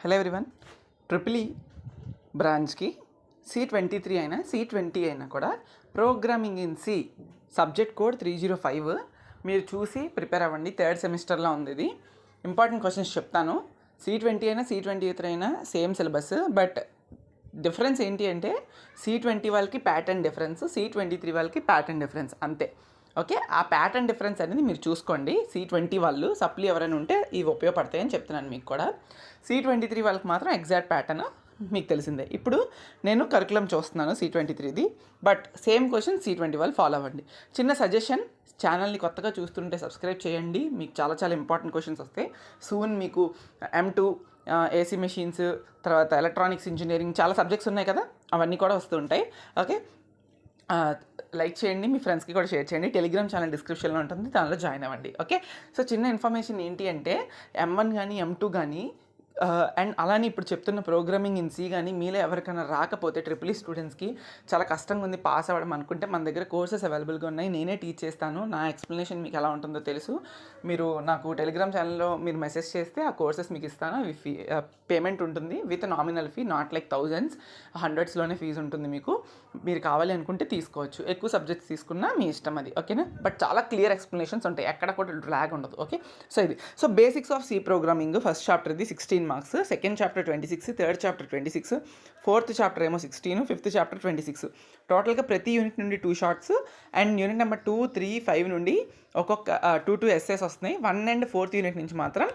Hello everyone. Triple E బ్రాంచ్కి C23 అయినా C20 అయినా కూడా programming in C subject code 305 మీరు చూసి ప్రిపేర్ అవ్వండి. థర్డ్ సెమిస్టర్లో ఉంది ఇది. ఇంపార్టెంట్ క్వశ్చన్స్ చెప్తాను. C20 అయినా C23 అయినా సేమ్ సిలబస్, బట్ డిఫరెన్స్ ఏంటి అంటే C20 వాళ్ళకి ప్యాటర్న్ డిఫరెన్స్, C23 వాళ్ళకి ప్యాటర్న్ డిఫరెన్స్ అంతే. ఓకే, ఆ ప్యాటర్న్ డిఫరెన్స్ అనేది మీరు చూసుకోండి. C20 వాళ్ళు సప్లీ ఎవరైనా ఉంటే ఇవి ఉపయోగపడతాయని చెప్తున్నాను మీకు కూడా. C23 వాళ్ళకి మాత్రం ఎగ్జాక్ట్ ప్యాటర్న్ మీకు తెలిసిందే. ఇప్పుడు నేను కరికులం చూస్తున్నాను C23ది, బట్ సేమ్ క్వశ్చన్ C20 వాళ్ళు ఫాలో అవ్వండి. చిన్న సజెషన్, ఛానల్ని కొత్తగా చూస్తుంటే సబ్స్క్రైబ్ చేయండి. మీకు చాలా చాలా ఇంపార్టెంట్ క్వశ్చన్స్ వస్తాయి. సూన్ మీకు M2 ఏసీ మెషిన్స్, తర్వాత ఎలక్ట్రానిక్స్ ఇంజనీరింగ్, చాలా సబ్జెక్ట్స్ ఉన్నాయి కదా, అవన్నీ కూడా వస్తూ ఉంటాయి. ఓకే, లైక్ చేయండి, మీ ఫ్రెండ్స్కి కూడా షేర్ చేయండి. టెలిగ్రామ్ ఛానల్ డిస్క్రిప్షన్లో ఉంటుంది, దానిలో జాయిన్ అవ్వండి. ఓకే, సో చిన్న ఇన్ఫర్మేషన్ ఏంటి అంటే M1 కానీ M2 కానీ అండ్ అలానే ఇప్పుడు చెప్తున్న ప్రోగ్రామింగ్ ఇన్ సి కానీ మీలో ఎవరికైనా రాకపోతే ట్రిపుల్ ఈ స్టూడెంట్స్కి చాలా కష్టంగా ఉంది పాస్ అవ్వడం అనుకుంటే మన దగ్గర కోర్సెస్ అవైలబుల్గా ఉన్నాయి. నేనే టీచ్ చేస్తాను. నా ఎక్స్ప్లెనేషన్ మీకు ఎలా ఉంటుందో తెలుసు. మీరు నాకు టెలిగ్రామ్ ఛానల్లో మీరు మెసేజ్ చేస్తే ఆ కోర్సెస్ మీకు ఇస్తాను. అవి పేమెంట్ ఉంటుంది with nominal fee, not like thousands, హండ్రెడ్స్లోనే ఫీజు ఉంటుంది మీకు. మీరు కావాలి అనుకుంటే తీసుకోవచ్చు. ఎక్కువ సబ్జెక్ట్స్ తీసుకున్నా మీ ఇష్టం అది. ఓకేనా, బట్ చాలా క్లియర్ ఎక్స్ప్లెనేషన్స్ ఉంటాయి, ఎక్కడ కూడా ల్యాగ్ ఉండదు. Okay, so basics of C programming first చాప్టర్ది 16 marks, second chapter 26, third chapter 26, fourth chapter ఏమో 16, ఫిఫ్త్ చాప్టర్ 26. టోటల్గా ప్రతి యూనిట్ నుండి 2 షార్ట్స్ అండ్ యూనిట్ నెంబర్ 2, 3, 5 నుండి ఒక్కొక్క 2 ఎస్సేస్ వస్తున్నాయి. 1 అండ్ 4th యూనిట్ నుంచి మాత్రం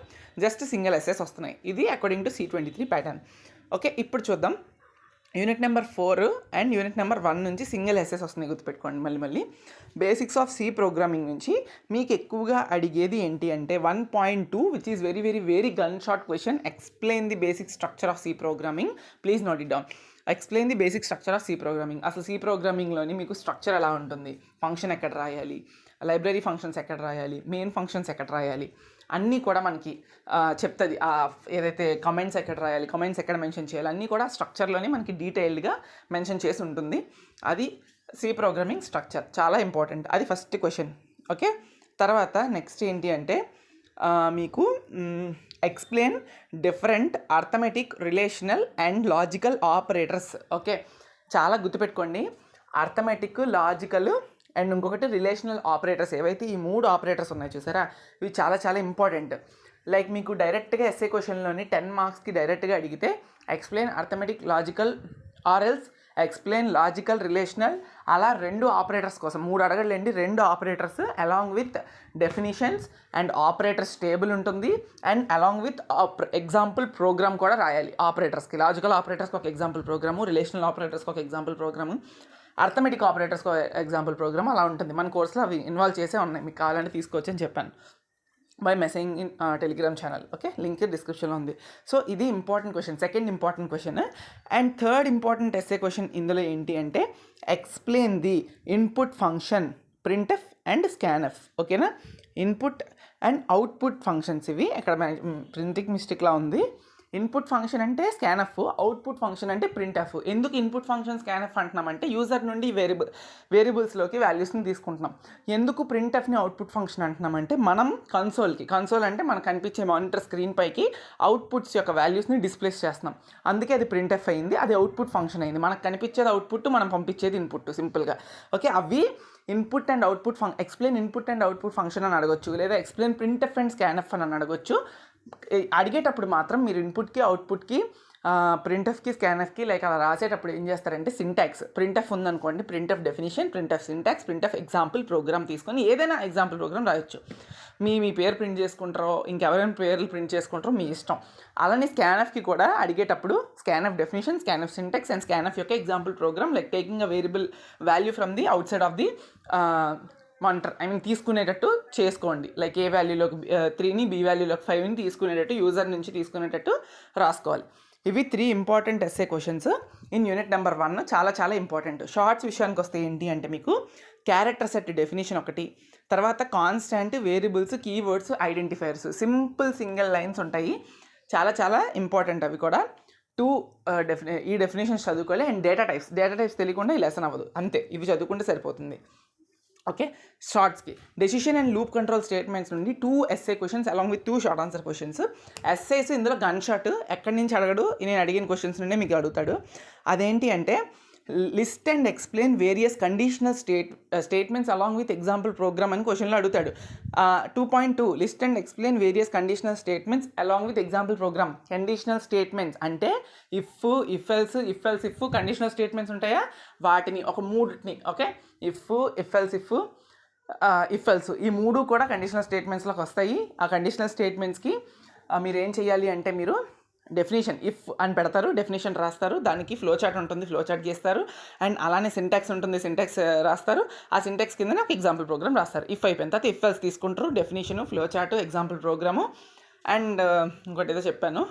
జస్ట్ సింగిల్ ఎస్సేస్ వస్తున్నాయి. ఇది according to C23 pattern. Okay, ఇప్పుడు చూద్దాం. Unit number 4 and unit number 1 నుంచి సింగిల్ ఎస్సేస్ వస్తున్నాయి, గుర్తుపెట్టుకోండి. మళ్ళీ బేసిక్స్ ఆఫ్ సి ప్రోగ్రామింగ్ నుంచి మీకు ఎక్కువగా అడిగేది ఏంటి అంటే 1.2, which is very very very gun short question. Explain the basic structure of C programming. Please note it down. Explain the basic structure of C programming. అసలు సి ప్రోగ్రామింగ్లోని మీకు structure ఎలా ఉంటుంది, ఫంక్షన్ ఎక్కడ రాయాలి, లైబ్రరీ ఫంక్షన్స్ ఎక్కడ రాయాలి, main functions ఎక్కడ రాయాలి, అన్నీ కూడా మనకి చెప్తుంది. ఏదైతే కమెంట్స్ ఎక్కడ రాయాలి, కమెంట్స్ ఎక్కడ మెన్షన్ చేయాలి, అన్నీ కూడా స్ట్రక్చర్లోనే మనకి డీటెయిల్డ్గా మెన్షన్ చేసి ఉంటుంది. అది సి ప్రోగ్రామింగ్ స్ట్రక్చర్, చాలా ఇంపార్టెంట్. అది ఫస్ట్ క్వశ్చన్. ఓకే, తర్వాత నెక్స్ట్ ఏంటి అంటే మీకు explain different arithmetic, relational and logical operators. Okay, చాలా గుర్తుపెట్టుకోండి. అర్థమెటిక్, లాజికల్ అండ్ ఇంకొకటి రిలేషనల్ ఆపరేటర్స్. ఏవైతే ఈ 3 ఆపరేటర్స్ ఉన్నాయి చూసారా, ఇవి చాలా చాలా ఇంపార్టెంట్. లైక్ మీకు డైరెక్ట్గా ఎస్ఏ క్వశ్చన్లోని 10 మార్క్స్కి డైరెక్ట్గా అడిగితే explain arithmetic, logical or else explain logical, relational, అలా 2 ఆపరేటర్స్ కోసం 3 అడగలేండి. 2 operators along with definitions and operators table ఉంటుంది. And along with example program కూడా రాయాలి. ఆపరేటర్స్కి, లాజికల్ ఆపరేటర్స్కి ఒక ఎగ్జాంపుల్ ప్రోగ్రాము, రిలేషనల్ ఆపరేటర్స్కి ఒక ఎగ్జాంపుల్ ప్రోగ్రాము, అర్థమెటిక్ ఆపరేటర్స్కి ఎగ్జాంపుల్ ప్రోగ్రామ్, అలా ఉంటుంది. మన కోర్సులో అవి ఇన్వాల్వ్ చేసే ఉన్నాయి. మీకు కావాలంటే తీసుకోవచ్చు అని చెప్పాను by messaging in Telegram channel. Okay, link డిస్క్రిప్షన్లో ఉంది. సో ఇది important question, second important question. And third important SA question ఇందులో ఏంటి అంటే explain the input function printf and scanf. ఓకేనా, ఇన్పుట్ అండ్ అవుట్పుట్ ఫంక్షన్స్ ఇవి. ఇక్కడ ప్రింటింగ్ మిస్టేక్లా ఉంది. ఇన్పుట్ ఫంక్షన్ అంటే స్కాన్ఎఫ్, అవుట్పుట్ ఫంక్షన్ అంటే ప్రింట్ఎఫ్. ఎందుకు ఇన్పుట్ ఫంక్షన్ స్కాన్ఎఫ్ అంటున్నామంటే యూజర్ నుండి వేరియబుల్స్లోకి వాల్యూస్ని తీసుకుంటున్నాం. ఎందుకు ప్రింట్ఎఫ్ని అవుట్పుట్ ఫంక్షన్ అంటున్నామంటే మనం కన్సోల్ అంటే మనకు కనిపించే మానిటర్ స్క్రీన్ పైకి అవుట్పుట్స్ యొక్క వాల్యూస్ని డిస్ప్లేస్ చేస్తున్నాం. అందుకే అది ప్రింట్ఎఫ్ అయింది, అది అవుట్పుట్ ఫంక్షన్ అయింది. మనకు కనిపించేది అవుట్పుట్, మనం పంపించేది ఇన్పుట్, సింపుల్గా. ఓకే, అవి input and output explain input and output function అని అడగొచ్చు, లేదా ఎక్స్ప్లెయిన్ ప్రింట్ఎఫ్ అండ్ స్కాన్ఎఫ్ అని అడగొచ్చు. అడిగేటప్పుడు మాత్రం మీరు ఇన్పుట్కి, అవుట్పుట్కి, ప్రింట్ఎఫ్కి, స్కాన్ఎఫ్కి లైక్ అలా రాసేటప్పుడు ఏం చేస్తారంటే సింటాక్స్, ప్రింట్ఎఫ్ ఉందనుకోండి, printf definition, printf syntax, printf example programme తీసుకొని ఏదైనా ఎగ్జాంపుల్ ప్రోగ్రామ్ రాయొచ్చు. మీ పేరు ప్రింట్ చేసుకుంటారో ఇంకెవరైనా పేర్లు ప్రింట్ చేసుకుంటారో మీ ఇష్టం. అలానే స్కాన్ఎఫ్కి కూడా అడిగేటప్పుడు scanf definition, scanf syntax and scanf యొక్క example program, like taking a variable value from the outside of the monitor, తీసుకునేటట్టు చేసుకోండి. లైక్ ఏ వాల్యూలోకి 3ని, బి వాల్యూలోకి 5ని తీసుకునేటట్టు, యూజర్ నుంచి తీసుకునేటట్టు రాసుకోవాలి. ఇవి 3 important SA questions in unit number 1. చాలా చాలా ఇంపార్టెంట్. షార్ట్స్ విషయానికి వస్తే ఏంటి అంటే మీకు క్యారెక్టర్ సెట్ డెఫినేషన్ ఒకటి, తర్వాత constant, variables, keywords, identifiers, simple single lines ఉంటాయి. చాలా చాలా ఇంపార్టెంట్ అవి కూడా. ఈ డెఫినేషన్స్ చదువుకోవాలి. అండ్ డేటా టైప్స్ తెలియకుండా ఈ లెసన్ అవ్వదు, అంతే. ఇవి చదువుకుంటే సరిపోతుంది. ఓకే, షార్ట్స్కి decision and loop control statements నుండి 2 SA questions along with 2 short answer questions. SAs ఇందులో గన్ షాట్, ఎక్కడి నుంచి అడగడు, నేను అడిగిన క్వశ్చన్స్ నుండే మీకు అడుగుతాడు. అదేంటి అంటే list and explain various conditional statements along with example programme అని క్వశ్చన్లో అడుగుతాడు. 2.2 list and explain various conditional statements along with example programme. Conditional statements అంటే ఇఫ్ ఎల్స్ కండిషనల్ స్టేట్మెంట్స్ ఉంటాయా, వాటిని ఒక మూడుని, ఓకే, ఇఫ్ ఎల్స్ ఈ మూడు కూడా కండిషనల్ స్టేట్మెంట్స్లోకి వస్తాయి. ఆ కండిషనల్ స్టేట్మెంట్స్కి మీరు ఏం చేయాలి అంటే మీరు డెఫినేషన్ ఇఫ్ అని పెడతారు, డెఫినేషన్ రాస్తారు, దానికి ఫ్లో చార్ట్ ఉంటుంది, ఫ్లో చార్ట్ గీస్తారు, అండ్ అలానే సింటాక్స్ ఉంటుంది, సింటాక్స్ రాస్తారు. ఆ సింటాక్స్ కింద ఒక ఎగ్జాంపుల్ ప్రోగ్రామ్ రాస్తారు. ఇఫ్ అయిపోయిన తర్వాత ఇఫ్ ఎల్స్ తీసుకుంటారు, definition, flow chart, example program, and ఇంకోటి ఏదో చెప్పాను,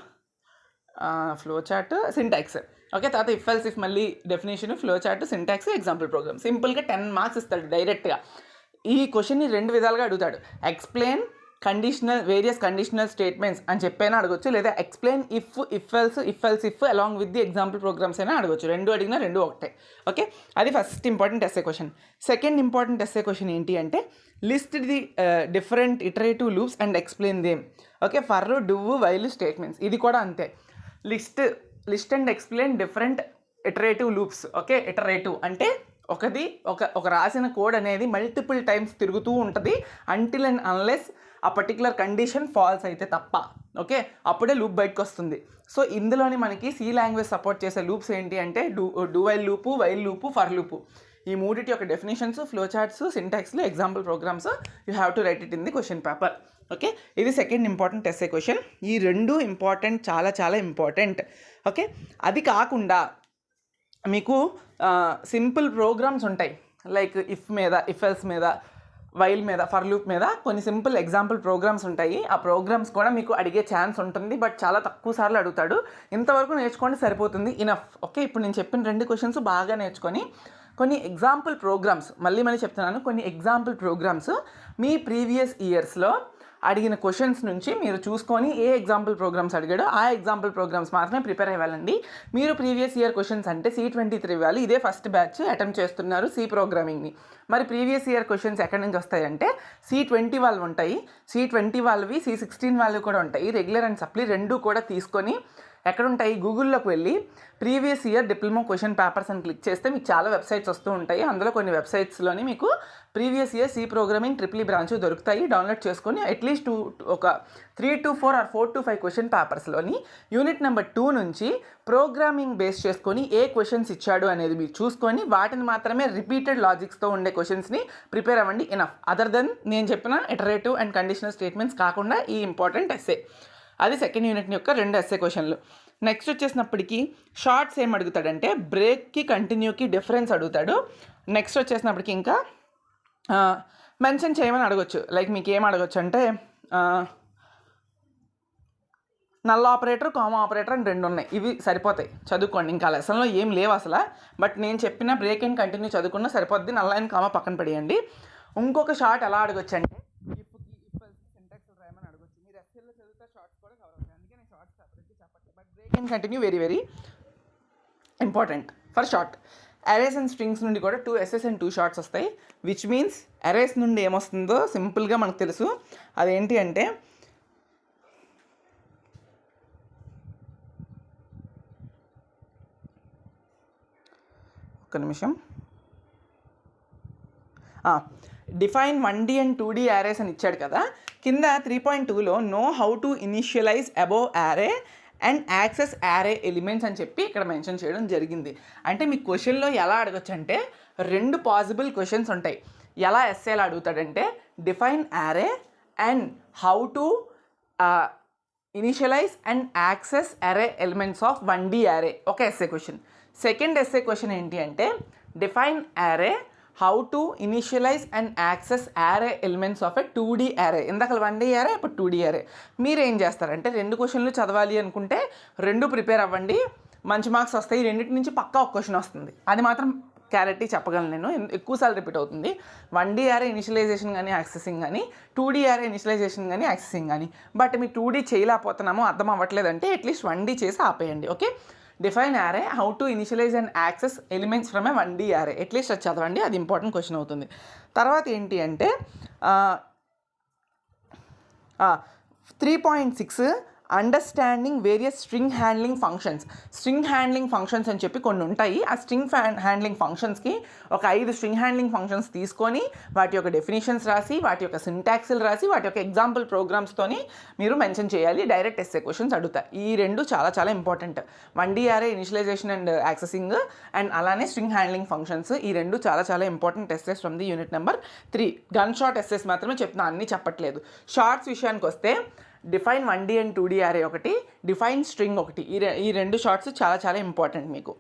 ఫ్లో చార్ట్, సింటాక్స్. ఓకే, తర్వాత ఇఫ్ ఎల్స్ ఇఫ్ మళ్ళీ definition, flow chart, syntax, example program. సింపుల్గా 10 మార్క్స్ ఇస్తాడు డైరెక్ట్గా. ఈ క్వశ్చన్ని 2 విధాలుగా అడుగుతాడు. ఎక్స్ప్లెయిన్ వేరియస్ కండిషనల్ స్టేట్మెంట్స్ అని చెప్పైనా అడగొచ్చు, లేదా explain if else along with the example programs అయినా అడగొచ్చు. 2 అడిగినా 2 ఒకటే. ఓకే, అది first important SA question. Second important SA question ఏంటి అంటే list the different iterative loops and explain them. Okay, for, do, while statements. ఇది కూడా అంతే. List and explain different iterative loops. Okay, iterative అంటే ఒక రాసిన కోడ్ అనేది మల్టిపుల్ టైమ్స్ తిరుగుతూ ఉంటుంది అంటిల్ అండ్ అన్లెస్ ఆ పర్టికులర్ కండిషన్ ఫాల్స్ అయితే తప్ప. ఓకే, అప్పుడే లూప్ బయటకు వస్తుంది. సో ఇందులోని మనకి సి లాంగ్వేజ్ సపోర్ట్ చేసే లూప్స్ ఏంటి అంటే do while loop, while loop, for loop. ఈ మూడిటి యొక్క డెఫినేషన్స్, ఫ్లో చార్ట్స్, సింటాక్స్లు, example programs you have to write it in the question paper. Okay, ఇది సెకండ్ ఇంపార్టెంట్ ఎస్ఏ క్వశ్చన్. ఈ 2 ఇంపార్టెంట్, చాలా చాలా ఇంపార్టెంట్. ఓకే, అది కాకుండా మీకు సింపుల్ ప్రోగ్రామ్స్ ఉంటాయి, లైక్ ఇఫ్ మీద, ఇఫ్ ఎల్స్ మీద, వైల్ మీద, ఫర్ లూప్ మీద కొన్ని సింపుల్ ఎగ్జాంపుల్ ప్రోగ్రామ్స్ ఉంటాయి. ఆ ప్రోగ్రామ్స్ కూడా మీకు అడిగే ఛాన్స్ ఉంటుంది, బట్ చాలా తక్కువ సార్లు అడుగుతాడు. ఇంతవరకు నేర్చుకోండి, సరిపోతుంది, ఇనఫ్. ఓకే, ఇప్పుడు నేను చెప్పిన 2 క్వశ్చన్స్ బాగా నేర్చుకొని కొన్ని ఎగ్జాంపుల్ ప్రోగ్రామ్స్, మళ్ళీ చెప్తున్నాను, కొన్ని ఎగ్జాంపుల్ ప్రోగ్రామ్స్ మీ ప్రీవియస్ ఇయర్స్లో అడిగిన క్వశ్చన్స్ నుంచి మీరు చూసుకొని ఏ ఎగ్జాంపుల్ ప్రోగ్రామ్స్ అడిగాడో ఆ ఎగ్జాంపుల్ ప్రోగ్రామ్స్ మాత్రమే ప్రిపేర్ అవ్వాలండి. మీరు ప్రీవియస్ ఇయర్ క్వశ్చన్స్ అంటే C23 వాళ్ళు ఇదే ఫస్ట్ బ్యాచ్ అటెంప్ట్ చేస్తున్నారు సి ప్రోగ్రామింగ్ని. మరి ప్రీవియస్ ఇయర్ క్వశ్చన్స్ ఎక్కడి నుంచి వస్తాయంటే C20 వాళ్ళు ఉంటాయి, C20 వాళ్ళవి, C16 వాళ్ళు కూడా ఉంటాయి. రెగ్యులర్ అండ్ సప్లీ 2 కూడా తీసుకొని ఎక్కడ ఉంటాయి, గూగుల్లోకి వెళ్ళి previous year diploma question papers అని క్లిక్ చేస్తే మీకు చాలా వెబ్సైట్స్ వస్తూ ఉంటాయి. అందులో కొన్ని వెబ్సైట్స్లోని మీకు previous year C programming triple branch దొరుకుతాయి. డౌన్లోడ్ చేసుకొని అట్లీస్ట్ ఒక 3 to 4 or 4 to 5 క్వశ్చన్ పేపర్స్లోని యూనిట్ నెంబర్ 2 నుంచి ప్రోగ్రామింగ్ బేస్ చేసుకొని ఏ క్వశ్చన్స్ ఇచ్చాడు అనేది మీరు చూసుకొని వాటిని మాత్రమే రిపీటెడ్ లాజిక్స్తో ఉండే క్వశ్చన్స్ని ప్రిపేర్ అవ్వండి. ఇనఫ్. అదర్ దెన్ నేను చెప్పిన ఇటరేటివ్ అండ్ కండిషనల్ స్టేట్మెంట్స్ కాకుండా ఈ ఇంపార్టెంట్ ఎస్ఏ. అది సెకండ్ యూనిట్ యొక్క 2 ఎస్ఏ క్వశ్చన్లు. నెక్స్ట్ వచ్చేసినప్పటికీ షార్ట్స్ ఏం అడుగుతాడంటే బ్రేక్కి, కంటిన్యూకి డిఫరెన్స్ అడుగుతాడు. నెక్స్ట్ వచ్చేసినప్పటికీ ఇంకా మెన్షన్ చేయమని అడగొచ్చు. లైక్ మీకు ఏం అడగొచ్చు అంటే నల్ ఆపరేటర్, కామా ఆపరేటర్ అని 2 ఉన్నాయి. ఇవి సరిపోతాయి, చదువుకోండి. ఇంకా లెసన్లో ఏం లేవు అసలు. బట్ నేను చెప్పిన బ్రేక్ అండ్ కంటిన్యూ చదువుకున్నా సరిపోద్ది. నల్ అండ్ కామా పక్కన పడేయండి. ఇంకొక షార్ట్ ఎలా అడగొచ్చు అంటే break and continue very very important for short. Arrays and strings నుండి కూడా 2 ఎస్ఎస్ అండ్ 2 షార్ట్స్ వస్తాయి. విచ్ మీన్స్ అరేస్ నుండి ఏమొస్తుందో సింపుల్గా మనకు తెలుసు. అదేంటి అంటే ఒక్క నిమిషం, define 1D and 2D arrays అని ఇచ్చాడు కదా. కింద 3.2లో know how to initialize above array and access array elements అని చెప్పి ఇక్కడ మెన్షన్ చేయడం జరిగింది. అంటే మీ క్వశ్చన్లో ఎలా అడగచ్చు అంటే 2 పాసిబుల్ క్వశ్చన్స్ ఉంటాయి. ఎలా ఎస్ఏలో అడుగుతాడంటే define array and how to initialize and access array elements of 1D array, ఒక SA question. Second SA question ఏంటి అంటే define array, how to initialize and access array elements of a 2D array. ఇందాక 1D యారే, ఇప్పుడు 2D యారే. మీరు ఏం చేస్తారంటే 2 క్వశ్చన్లు చదవాలి అనుకుంటే 2 ప్రిపేర్ అవ్వండి, మంచి మార్క్స్ వస్తాయి. 2 నుంచి పక్కా ఒక క్వశ్చన్ వస్తుంది. అది మాత్రం క్లారిటీ చెప్పగలను నేను, ఎక్కువసార్లు రిపీట్ అవుతుంది. 1D యారే ఇనిషియలైజేషన్ కానీ యాక్సెసింగ్ కానీ, 2D యారే ఇనిషియలైజేషన్ కానీ యాక్సెసింగ్ కానీ. బట్ మీ 2D చేయలేకపోతున్నాము, అర్థం అవ్వట్లేదంటే అట్లీస్ట్ 1D చేసి ఆపేయండి. Okay, define array, how to initialize and access elements from A 1D array. At least అది చదవండి, అది ఇంపార్టెంట్ క్వశ్చన్ అవుతుంది. తర్వాత ఏంటి అంటే 3.6 understanding various string handling functions. String handling functions అని చెప్పి కొన్ని ఉంటాయి. ఆ స్ట్రింగ్ హ్యాండ్లింగ్ ఫంక్షన్స్కి ఒక 5 స్ట్రింగ్ హ్యాండ్లింగ్ ఫంక్షన్స్ తీసుకొని వాటి యొక్క డెఫినేషన్స్ రాసి, వాటి యొక్క సింటాక్స్లు రాసి, వాటి యొక్క ఎగ్జాంపుల్ ప్రోగ్రామ్స్తోని మీరు మెన్షన్ చేయాలి. డైరెక్ట్ ఎస్ఏ క్వశ్చన్స్ అడుగుతాయి. ఈ రెండు చాలా చాలా important. 1D array initialization and accessing, and అలానే స్ట్రింగ్ హ్యాండ్లింగ్ ఫంక్షన్స్. ఈ రెండు చాలా చాలా important SAs from the unit number 3. Gun shot SAs మాత్రమే చెప్తున్నా, అన్నీ చెప్పట్లేదు. షార్ట్స్ విషయానికి వస్తే డిఫైన్ 1D అండ్ 2D యారే ఒకటి, డిఫైన్ స్ట్రింగ్ ఒకటి. ఈ రెండు షార్ట్స్ చాలా చాలా ఇంపార్టెంట్ మీకు.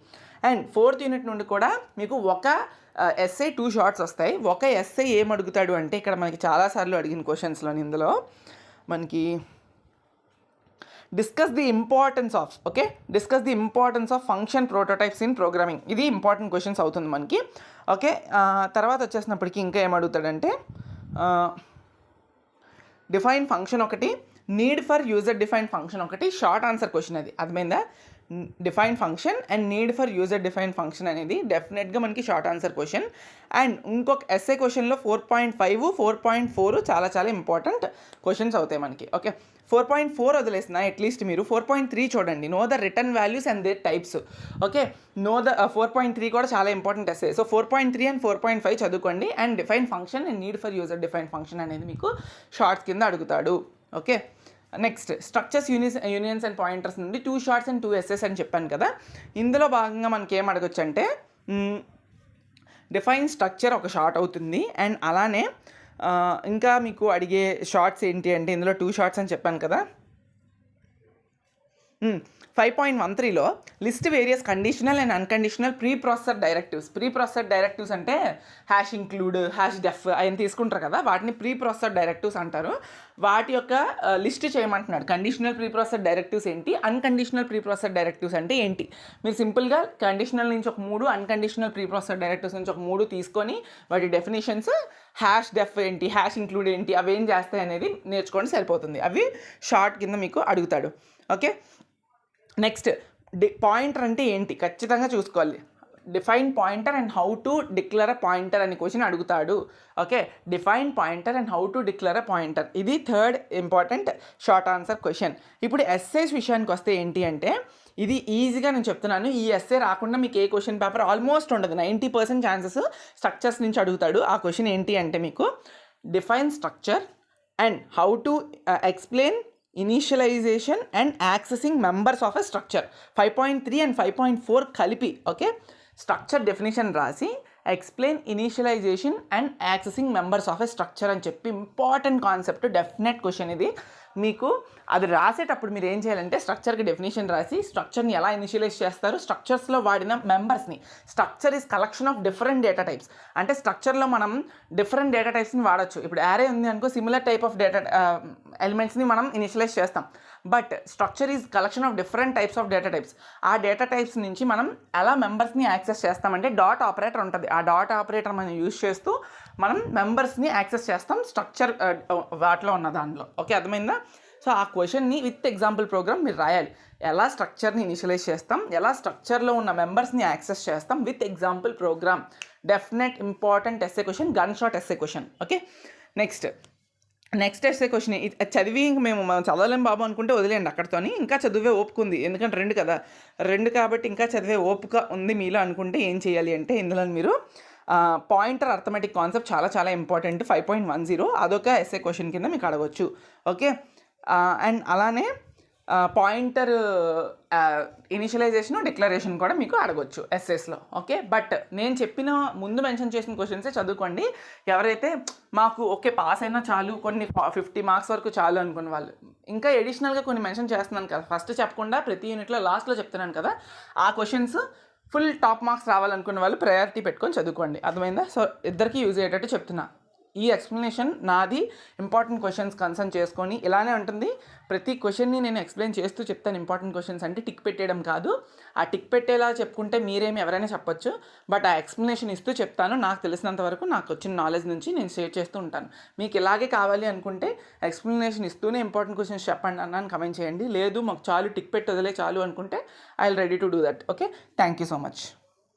అండ్ 4th యూనిట్ నుండి కూడా మీకు ఒక ఎస్ఏ 2 షార్ట్స్ వస్తాయి. ఒక ఎస్ఏ ఏం అడుగుతాడు అంటే, ఇక్కడ మనకి చాలాసార్లు అడిగిన క్వశ్చన్స్లో ఇందులో మనకి discuss the importance of function prototypes in programming. ఇది ఇంపార్టెంట్ క్వశ్చన్స్ అవుతుంది మనకి. ఓకే, తర్వాత వచ్చేసినప్పటికీ ఇంకా ఏమడుగుతాడంటే డిఫైన్ ఫంక్షన్ ఒకటి, need for user define function ఒకటి. షార్ట్ ఆన్సర్ క్వశ్చన్ అది, అర్థమైందా? Define function and need for user define function అనేది డెఫినెట్గా మనకి షార్ట్ ఆన్సర్ క్వశ్చన్. అండ్ ఇంకొక ఎస్ఏ క్వశ్చన్లో 4.5, 4.4 చాలా చాలా ఇంపార్టెంట్ క్వశ్చన్స్ అవుతాయి మనకి. ఓకే, 4.4 వదిలేసిన అట్లీస్ట్ మీరు 4.3 చూడండి. Know the return values and their types. Okay, 4.3 కూడా చాలా ఇంపార్టెంట్ ఎస్ఏ. సో 4.3 అండ్ 4.5 చదువుకోండి. And define function and need for user define function అనేది మీకు షార్ట్స్ కింద అడుగుతాడు. Okay, next structures, unions and pointers నుండి 2 షార్ట్స్ అండ్ 2 ఎస్ఎస్ అని చెప్పాను కదా. ఇందులో భాగంగా మనకి ఏం అడగొచ్చు అంటే డిఫైన్ స్ట్రక్చర్ ఒక షార్ట్ అవుతుంది. అండ్ అలానే ఇంకా మీకు అడిగే షార్ట్స్ ఏంటి అంటే, ఇందులో 2 షార్ట్స్ అని చెప్పాను కదా. 5.13లో list various conditional and unconditional preprocessor directives అంటే హ్యాష్ ఇంక్లూడ్, హ్యాష్ డెఫ్ ఆయన తీసుకుంటారు కదా, వాటిని ప్రీ ప్రాసెసర్ డైరెక్టివ్స్ అంటారు. వాటి యొక్క లిస్ట్ చేయమంటున్నాడు. కండిషనల్ ప్రీ ప్రాసెసర్ డైరెక్టివ్స్ ఏంటి, అన్కండిషనల్ ప్రీ ప్రాసెసర్ డైరెక్టివ్స్ అంటే ఏంటి. మీరు సింపుల్గా కండిషనల్ నుంచి ఒక 3, అన్కండిషనల్ ప్రీ ప్రాసెసర్ డైరెక్టివ్స్ నుంచి ఒక 3 తీసుకొని వాటి డెఫినేషన్స్, హ్యాష్ డెఫ్ ఏంటి, హ్యాష్ ఇంక్లూడ్ ఏంటి, అవి ఏం చేస్తాయి అనేది నేర్చుకోండి, సరిపోతుంది. అవి షార్ట్ కింద మీకు అడుగుతాడు. ఓకే, నెక్స్ట్ పాయింటర్ అంటే ఏంటి ఖచ్చితంగా చూసుకోవాలి. Define pointer and how to declare a pointer అనే క్వశ్చన్ అడుగుతాడు. Okay, define pointer and how to declare a pointer, ఇది 3rd important short answer question. ఇప్పుడు ఎస్ఏస్ విషయానికి వస్తే ఏంటి అంటే, ఇది ఈజీగా నేను చెప్తున్నాను. ఈ ఎస్ఏ రాకుండా మీకు ఏ క్వశ్చన్ పేపర్ ఆల్మోస్ట్ ఉండదు. 90% ఛాన్సెస్ స్ట్రక్చర్స్ నుంచి అడుగుతాడు. ఆ క్వశ్చన్ ఏంటి అంటే మీకు define structure and how to explain initialization and accessing members of a structure. 5.3 and 5.4 కలిపి. ఓకే, స్ట్రక్చర్ డెఫినేషన్ రాసి explain initialization and accessing members of a structure అని చెప్పి ఇంపార్టెంట్ కాన్సెప్ట్, డెఫినెట్ క్వశ్చన్ ఇది. మీకు అది రాసేటప్పుడు మీరు ఏం చేయాలంటే స్ట్రక్చర్కి డెఫినేషన్ రాసి స్ట్రక్చర్ని ఎలా ఇనిషియలైజ్ చేస్తారు, స్ట్రక్చర్స్లో వాడిన మెంబర్స్ని. Structure is collection of different data types. అంటే స్ట్రక్చర్లో మనం డిఫరెంట్ డేటా టైప్స్ని వాడచ్చు. ఇప్పుడు యారే ఉంది అనుకో, సిమిలర్ టైప్ ఆఫ్ డేటా ఎలిమెంట్స్ని మనం ఇనిషియలైజ్ చేస్తాం. But structure is collection of different types of data types. ఆ డేటా టైప్స్ నుంచి మనం ఎలా మెంబర్స్ని యాక్సెస్ చేస్తామంటే డాట్ ఆపరేటర్ ఉంటుంది. ఆ డాట్ ఆపరేటర్ మనం యూజ్ చేస్తూ మనం మెంబర్స్ని యాక్సెస్ చేస్తాం స్ట్రక్చర్ వాటిలో ఉన్న దానిలో. ఓకే, అర్థమైందా? సో ఆ క్వశ్చన్ని విత్ ఎగ్జాంపుల్ ప్రోగ్రామ్ మీరు రాయాలి. ఎలా స్ట్రక్చర్ని ఇనిషియలైజ్ చేస్తాం, ఎలా స్ట్రక్చర్లో ఉన్న మెంబర్స్ని యాక్సెస్ చేస్తాం with example program. Definite important SA question, gun shot SA question. Okay, next SA question. చదివి ఇంక మేము చదవలేం బాబు అనుకుంటే వదిలేయండి అక్కడితోని. ఇంకా చదివే ఓపిక ఉంది, ఎందుకంటే 2 కదా, 2 కాబట్టి ఇంకా చదివే ఓపిక ఉంది మీలో అనుకుంటే ఏం చేయాలి అంటే, ఇందులో మీరు పాయింటర్ అర్థమెటిక్ కాన్సెప్ట్ చాలా చాలా ఇంపార్టెంట్. 5.10 అదొక ఎస్ఏ క్వశ్చన్ కింద మీకు అడగవచ్చు. ఓకే, అండ్ అలానే పాయింటర్ ఇనిషియలైజేషన్, డిక్లరేషన్ కూడా మీకు అడగొచ్చు ఎస్ఎస్లో. ఓకే, బట్ నేను చెప్పిన ముందు మెన్షన్ చేసిన క్వశ్చన్సే చదువుకోండి. ఎవరైతే మాకు ఓకే పాస్ అయినా చాలు, కొన్ని 50 మార్క్స్ వరకు చాలు అనుకున్న వాళ్ళు, ఇంకా ఎడిషనల్గా కొన్ని మెన్షన్ చేస్తున్నాను కదా, ఫస్ట్ చెప్పకుండా ప్రతి యూనిట్లో లాస్ట్లో చెప్తున్నాను కదా, ఆ క్వశ్చన్స్ ఫుల్ టాప్ మార్క్స్ రావాలనుకున్న వాళ్ళు ప్రయారిటీ పెట్టుకొని చదువుకోండి. అర్థమైందా? సో ఇద్దరికీ యూజ్ అయ్యేటట్టు చెప్తున్నా. ఈ ఎక్స్ప్లెనేషన్ నాది ఇంపార్టెంట్ క్వశ్చన్స్ కన్సర్న్ చేసుకొని ఇలానే ఉంటుంది. ప్రతి క్వశ్చన్ని నేను ఎక్స్ప్లెయిన్ చేస్తూ చెప్తాను. ఇంపార్టెంట్ క్వశ్చన్స్ అంటే టిక్ పెట్టేయడం కాదు. ఆ టిక్ పెట్టేలా చెప్పుకుంటే మీరేమి ఎవరైనా చెప్పొచ్చు, బట్ ఆ ఎక్స్ప్లెనేషన్ ఇస్తూ చెప్తాను. నాకు తెలిసినంత వరకు నాకు వచ్చిన నాలెడ్జ్ నుంచి నేను షేర్ చేస్తూ ఉంటాను. మీకు ఇలాగే కావాలి అనుకుంటే ఎక్స్ప్లెనేషన్ ఇస్తూనే ఇంపార్టెంట్ క్వశ్చన్స్ చెప్పండి అన్నాను కమెంట్ చేయండి. లేదు మాకు చాలు టిక్ పెట్టి వదిలే చాలు అనుకుంటే I will ready to do that. Okay, thank you so much.